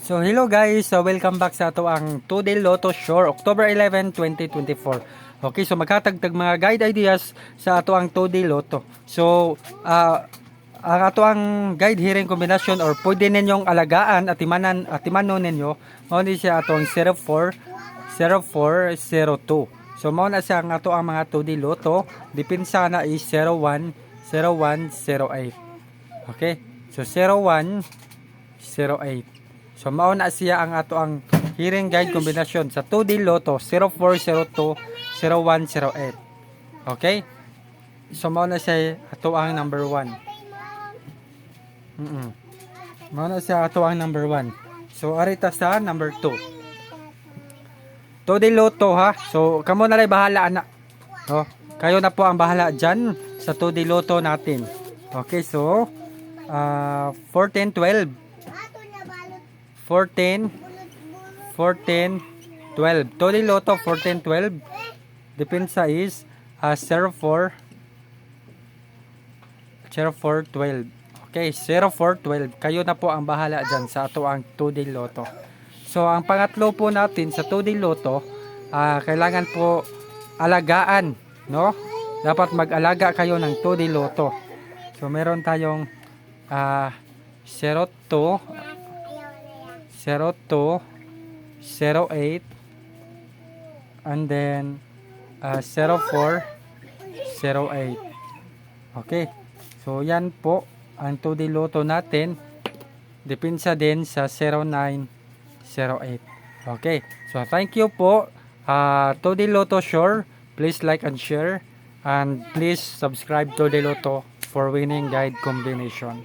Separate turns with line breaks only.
So hello guys, so welcome back sa ato ang 2-day Lotto Shore October 11, 2024. Okay, so maghatagtag mga guide ideas sa ato ang 2-day Lotto. So ang ato ang guide hearing combination or pwede ninyong alagaan at timano ninyo, mao ni siya ato ang 04 0402. So mao na siya ang ato ang mga 2-day Lotto. Depensa na is 01 0108. Okay? So 01 08. So mao na siya ang ato ang hearing guide kombinasyon sa 2D Lotto 0402 0108. Okay? So mao na siya ato ang number 1. Mao na siya ato ang number 1. So arita sa number 2. 2D Lotto ha. So kamo na lay bahala ana. Oh, kayo na po ang bahala diyan sa 2D Lotto natin. Okay, so 14 12 14 12 2D Lotto 14 12. Depensa is 04 12. Okay, 04 12. Kayo na po ang bahala dyan sa ato ang 2D Lotto. So ang pangatlo po natin sa 2D Lotto, kailangan po alagaan, no? Dapat mag-alaga kayo ng 2D Lotto. So meron tayong 02 02 08 and then 04 08. Okay, so yan po ang 2D Lotto natin. Depensa din sa 09 08. Okay, so thank you po 2D Lotto Shore. Please like and share and please subscribe to 2D Lotto for winning guide combination.